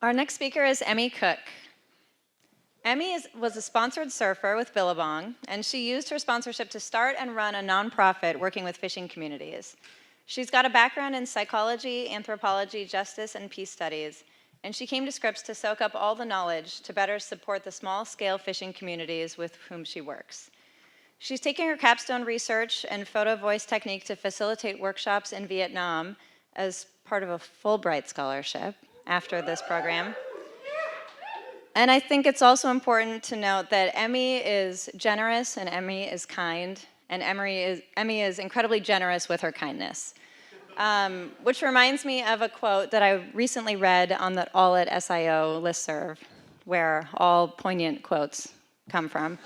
Our next speaker is Emmy Koch. Emmy was a sponsored surfer with Billabong, and she used her sponsorship to start and run a nonprofit working with fishing communities. She's got a background in psychology, anthropology, justice, and peace studies, and she came to Scripps to soak up all the knowledge to better support the small-scale fishing communities with whom she works. She's taking her capstone research and photo voice technique to facilitate workshops in Vietnam as part of a Fulbright scholarship after this program. And I think it's also important to note that Emmy is generous and Emmy is kind, and Emmy is incredibly generous with her kindness. Which reminds me of a quote that I recently read on the All at SIO listserv, where all poignant quotes come from,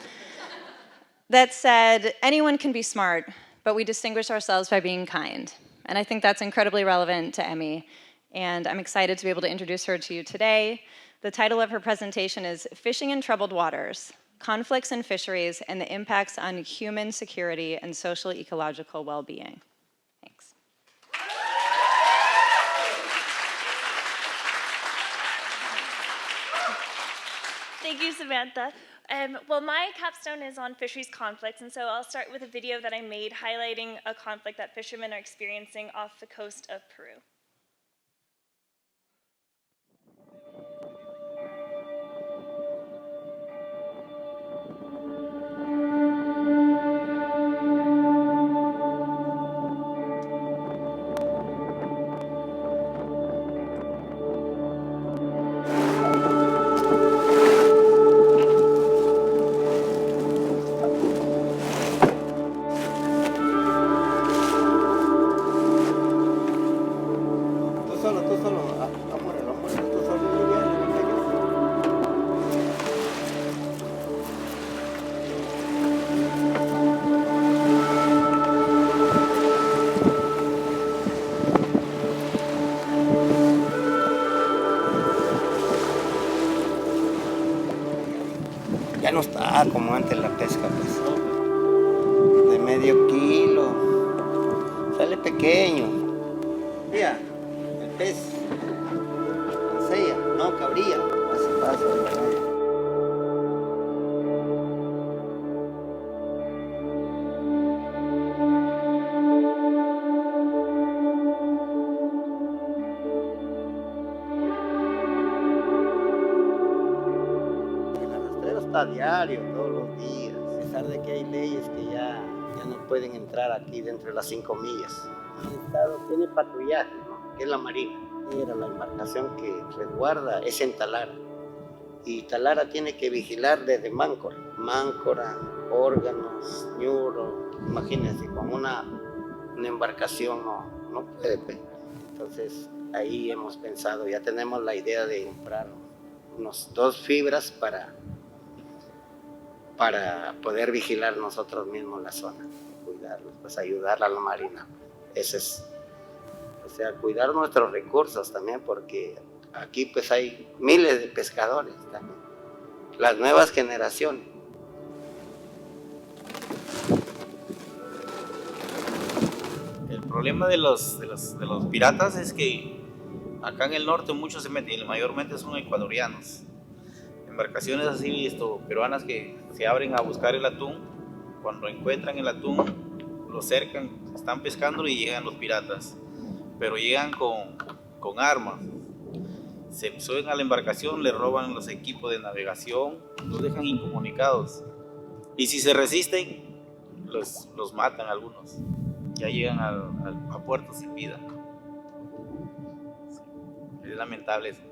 that said, anyone can be smart, but we distinguish ourselves by being kind. And I think that's incredibly relevant to Emmy, and I'm excited to be able to introduce her to you today. The title of her presentation is Fishing in Troubled Waters, Conflicts in Fisheries and the Impacts on Human Security and Social-Ecological Well-Being. Thanks. Thank you, Samantha. Well, my capstone is on fisheries conflicts, and so I'll start with a video that I made highlighting a conflict that fishermen are experiencing off the coast of Peru. Ya no está como antes la pesca, pues. De medio kilo. Sale pequeño. Mira, el pez. Ansella, no, cabría. Así pasa. A diario, todos los días, a pesar de que hay leyes que ya no pueden entrar aquí dentro de las 5 millas. El Estado tiene patrullaje, ¿no? Que es la Marina. Era la embarcación que resguarda, es en Talara. Y Talara tiene que vigilar desde Máncora, órganos, ñuro. Imagínense, con una embarcación no puede. Entonces ahí hemos pensado, ya tenemos la idea de comprar unos 2 fibras para poder vigilar nosotros mismos la zona, cuidarlos, pues ayudar a la Marina. Ese es, o sea, cuidar nuestros recursos también, porque aquí pues hay miles de pescadores también, las nuevas generaciones. El problema de los piratas es que acá en el norte muchos se meten, y mayormente son ecuatorianos. Embarcaciones así peruanas que se abren a buscar el atún. Cuando encuentran el atún, lo cercan, están pescando y llegan los piratas, pero llegan con armas. Se suben a la embarcación, le roban los equipos de navegación, los dejan incomunicados, y si se resisten, los matan algunos. Ya llegan a puerto sin vida. Es lamentable eso.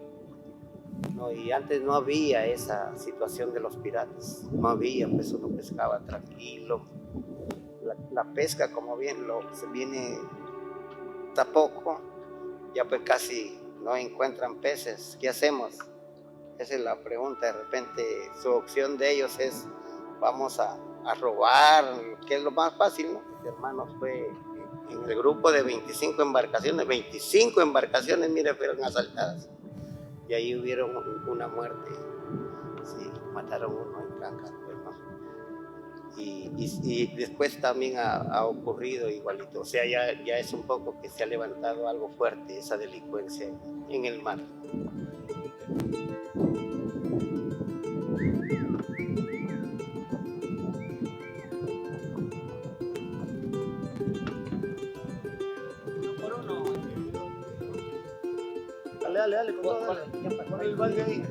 No, y antes no había esa situación de los piratas, no había, pues uno pescaba tranquilo. La pesca, como bien se viene tampoco, ya pues casi no encuentran peces. ¿Qué hacemos? Esa es la pregunta. De repente su opción de ellos es vamos a robar, que es lo más fácil, ¿no? Mi hermano fue en el grupo de 25 embarcaciones, mire, fueron asaltadas. Y ahí hubieron una muerte, sí, mataron uno en Tranca, pues, ¿no? Y después también ha ocurrido igualito, o sea, ya es un poco que se ha levantado algo fuerte esa delincuencia en el mar. Dale, dale, dale, con todo, dale. Pon el balde ahí.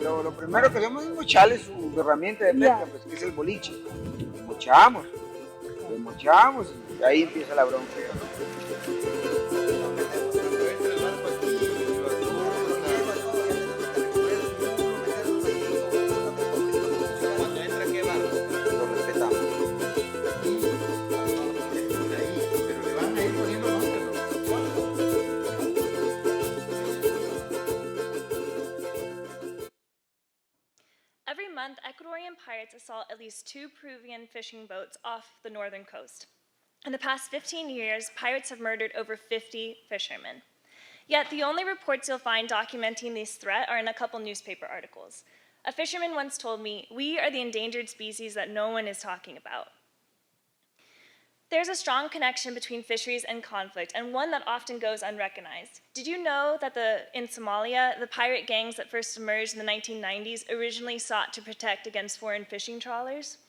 Lo primero que hacemos es mocharle su herramienta de pesca, pues, que es el boliche. Lo mochamos y ahí empieza la bronca. Lo respetamos. Every month, Ecuadorian pirates assault at least 2 Peruvian fishing boats off the northern coast. In the past 15 years, pirates have murdered over 50 fishermen. Yet the only reports you'll find documenting this threat are in a couple newspaper articles. A fisherman once told me, "We are the endangered species that no one is talking about." There's a strong connection between fisheries and conflict, and one that often goes unrecognized. Did you know that in Somalia, the pirate gangs that first emerged in the 1990s originally sought to protect against foreign fishing trawlers?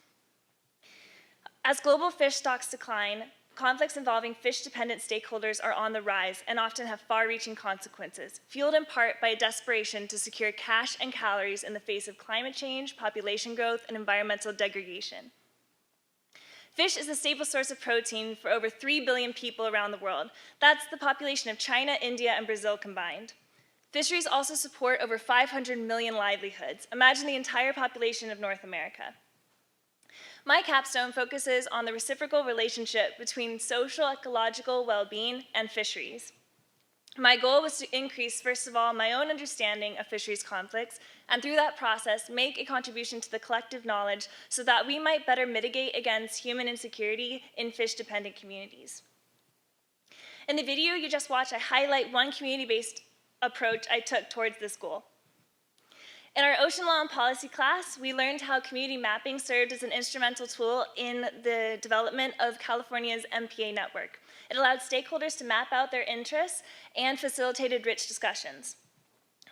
As global fish stocks decline, conflicts involving fish-dependent stakeholders are on the rise and often have far-reaching consequences, fueled in part by a desperation to secure cash and calories in the face of climate change, population growth, and environmental degradation. Fish is a staple source of protein for over 3 billion people around the world. That's the population of China, India, and Brazil combined. Fisheries also support over 500 million livelihoods. Imagine the entire population of North America. My capstone focuses on the reciprocal relationship between social-ecological well-being and fisheries. My goal was to increase, first of all, my own understanding of fisheries conflicts, and through that process, make a contribution to the collective knowledge so that we might better mitigate against human insecurity in fish-dependent communities. In the video you just watched, I highlight one community-based approach I took towards this goal. In our ocean law and policy class, we learned how community mapping served as an instrumental tool in the development of California's MPA network. It allowed stakeholders to map out their interests and facilitated rich discussions.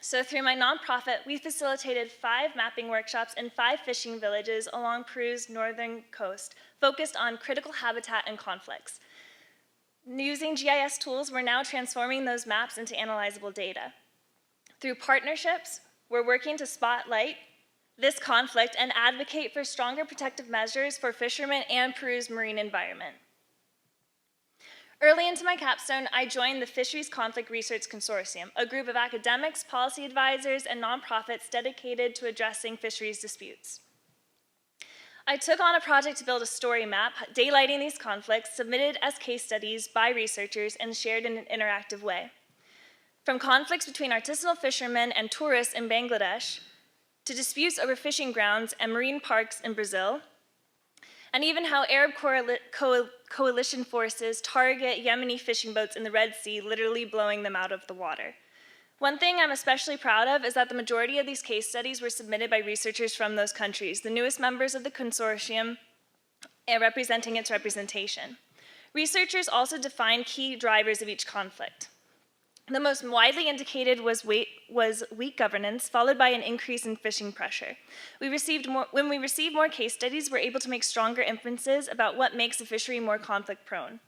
So through my nonprofit, we facilitated 5 mapping workshops in 5 fishing villages along Peru's northern coast, focused on critical habitat and conflicts. Using GIS tools, we're now transforming those maps into analyzable data. Through partnerships, we're working to spotlight this conflict and advocate for stronger protective measures for fishermen and Peru's marine environment. Early into my capstone, I joined the Fisheries Conflict Research Consortium, a group of academics, policy advisors, and nonprofits dedicated to addressing fisheries disputes. I took on a project to build a story map, daylighting these conflicts, submitted as case studies by researchers and shared in an interactive way. From conflicts between artisanal fishermen and tourists in Bangladesh, to disputes over fishing grounds and marine parks in Brazil, and even how Arab coalition forces target Yemeni fishing boats in the Red Sea, literally blowing them out of the water. One thing I'm especially proud of is that the majority of these case studies were submitted by researchers from those countries, the newest members of the consortium, representing its representation. Researchers also defined key drivers of each conflict. The most widely indicated was weak governance, followed by an increase in fishing pressure. When we received more case studies, we're able to make stronger inferences about what makes a fishery more conflict-prone.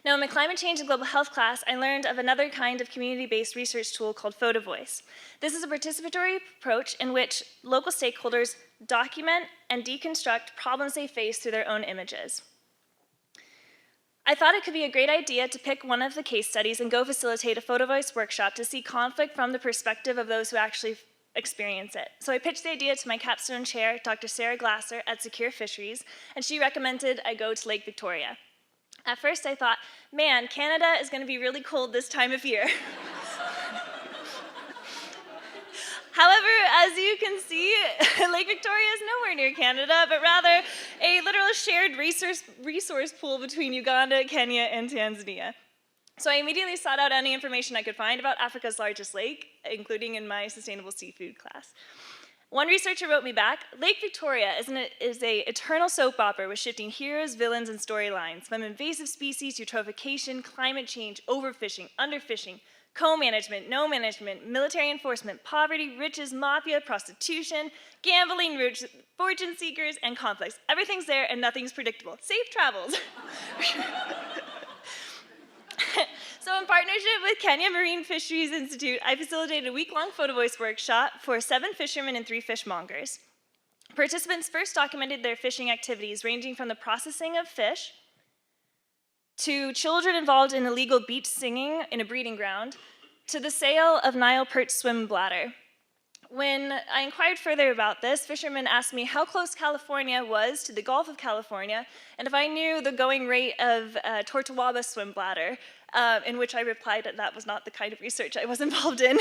Now, in my climate change and global health class, I learned of another kind of community-based research tool called Photo Voice. This is a participatory approach in which local stakeholders document and deconstruct problems they face through their own images. I thought it could be a great idea to pick one of the case studies and go facilitate a Photo Voice workshop to see conflict from the perspective of those who actually experience it. So I pitched the idea to my capstone chair, Dr. Sarah Glasser at Secure Fisheries, and she recommended I go to Lake Victoria. At first I thought, man, Canada is going to be really cold this time of year. However, as you can see, Lake Victoria is nowhere near Canada, but rather a literal shared resource pool between Uganda, Kenya, and Tanzania. So I immediately sought out any information I could find about Africa's largest lake, including in my sustainable seafood class. One researcher wrote me back, Lake Victoria is an eternal soap opera with shifting heroes, villains, and storylines, from invasive species, eutrophication, climate change, overfishing, underfishing, co-management, no management, military enforcement, poverty, riches, mafia, prostitution, gambling, fortune seekers, and conflicts. Everything's there and nothing's predictable. Safe travels. So in partnership with Kenya Marine Fisheries Institute, I facilitated a week-long photo voice workshop for 7 fishermen and 3 fishmongers. Participants first documented their fishing activities, ranging from the processing of fish to children involved in illegal beach singing in a breeding ground, to the sale of Nile perch swim bladder. When I inquired further about this, fishermen asked me how close California was to the Gulf of California, and if I knew the going rate of Tortuaba swim bladder, in which I replied that that was not the kind of research I was involved in.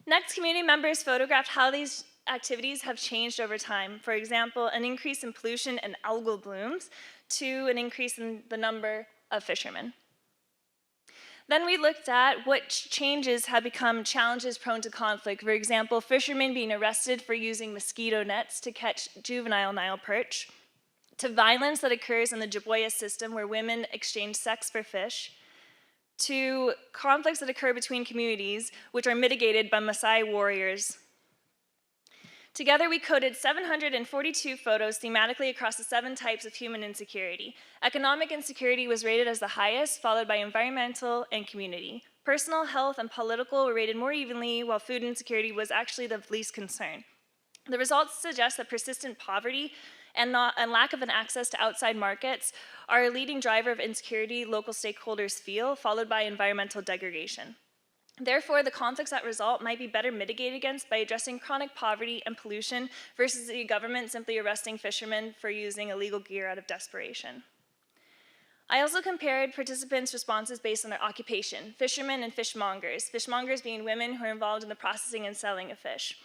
Next, community members photographed how these activities have changed over time. For example, an increase in pollution and algal blooms to an increase in the number of fishermen. Then we looked at what changes have become challenges prone to conflict. For example, fishermen being arrested for using mosquito nets to catch juvenile Nile perch, to violence that occurs in the Jiboya system where women exchange sex for fish, to conflicts that occur between communities which are mitigated by Maasai warriors. Together, we coded 742 photos thematically across the 7 types of human insecurity. Economic insecurity was rated as the highest, followed by environmental and community. Personal, health, and political were rated more evenly, while food insecurity was actually the least concern. The results suggest that persistent poverty and lack of an access to outside markets are a leading driver of insecurity local stakeholders feel, followed by environmental degradation. Therefore, the conflicts that result might be better mitigated against by addressing chronic poverty and pollution versus the government simply arresting fishermen for using illegal gear out of desperation. I also compared participants' responses based on their occupation, fishermen and fishmongers, fishmongers being women who are involved in the processing and selling of fish.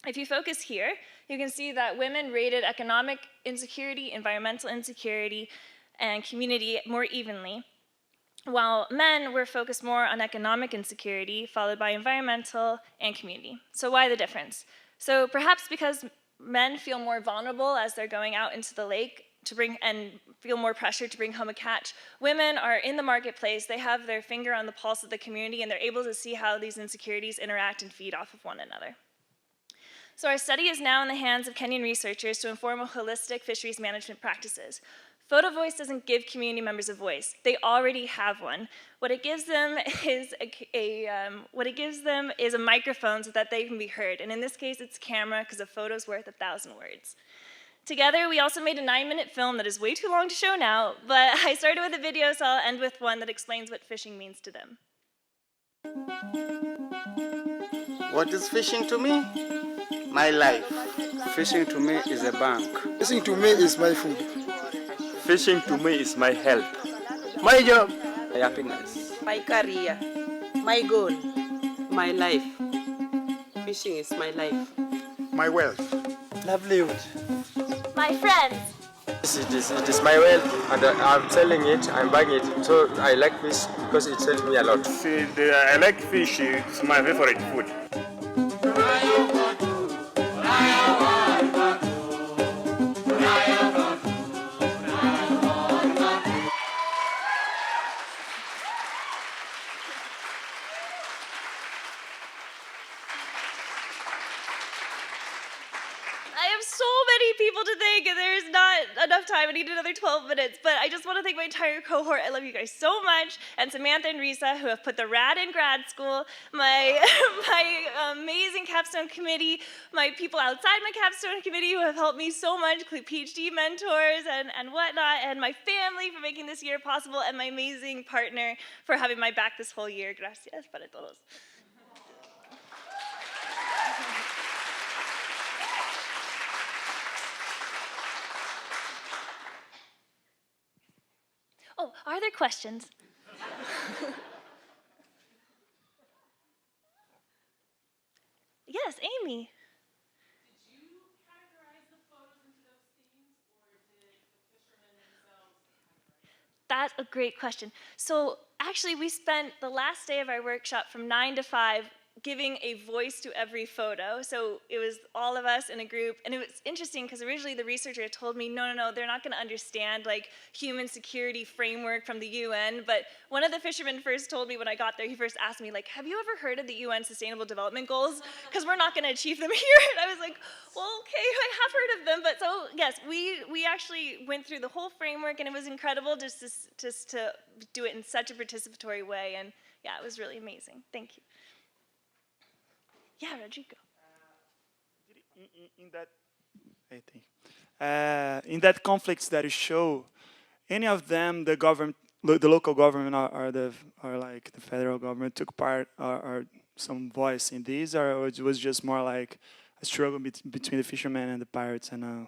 If you focus here, you can see that women rated economic insecurity, environmental insecurity, and community more evenly, while men were focused more on economic insecurity, followed by environmental and community. So why the difference? So perhaps because men feel more vulnerable as they're going out into the lake and feel more pressure to bring home a catch. Women are in the marketplace, they have their finger on the pulse of the community, and they're able to see how these insecurities interact and feed off of one another. So our study is now in the hands of Kenyan researchers to inform holistic fisheries management practices. Photo Voice doesn't give community members a voice. They already have one. What it gives them is a microphone so that they can be heard. And in this case, it's camera, because a photo's worth 1,000 words. Together, we also made a 9-minute film that is way too long to show now, but I started with a video, so I'll end with one that explains what fishing means to them. What is fishing to me? My life. Fishing to me is a bank. Fishing to me is my food. Fishing to me is my health. My job. My happiness. My career. My goal. My life. Fishing is my life. My wealth. Livelihood. My friends. It is my wealth, and I'm selling it, I'm buying it. So I like fish because it sells me a lot. See, I like fish, it's my favorite food. I have so many people to thank, and there's not enough time. I need another 12 minutes, but I just want to thank my entire cohort. I love you guys so much, and Samantha and Risa, who have put the rad in grad school, my amazing capstone committee, my people outside my capstone committee who have helped me so much, including PhD mentors and whatnot, and my family for making this year possible, and my amazing partner for having my back this whole year. Gracias para todos. Oh, are there questions? Yes, Amy. Did you categorize the photos into those themes, or did the fishermen themselves categorize That's a great question. So actually, we spent the last day of our workshop from 9 to 5 giving a voice to every photo. So it was all of us in a group, and it was interesting because originally the researcher told me, no, they're not going to understand like human security framework from the UN. But one of the fishermen first told me when I got there, he first asked me like, have you ever heard of the UN Sustainable Development Goals? Because we're not going to achieve them here. And I was like, well, okay, I have heard of them. But so yes, we actually went through the whole framework, and it was incredible just to do it in such a participatory way. And yeah, it was really amazing. Thank you. Yeah, Rodrigo. In that conflicts that you show, any of them, the government, the local government, or like the federal government took part or some voice in these, or it was just more like a struggle between the fishermen and the pirates and.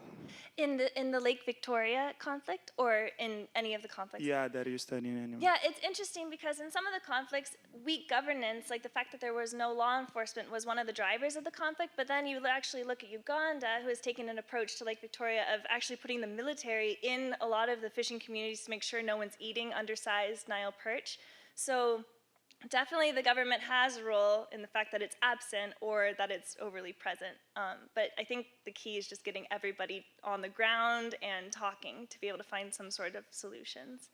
In the Lake Victoria conflict, or in any of the conflicts? Yeah, that you're studying anyway. Yeah, it's interesting because in some of the conflicts, weak governance, like the fact that there was no law enforcement, was one of the drivers of the conflict. But then you actually look at Uganda, who has taken an approach to Lake Victoria of actually putting the military in a lot of the fishing communities to make sure no one's eating undersized Nile perch. So definitely the government has a role in the fact that it's absent or that it's overly present. But I think the key is just getting everybody on the ground and talking to be able to find some sort of solutions.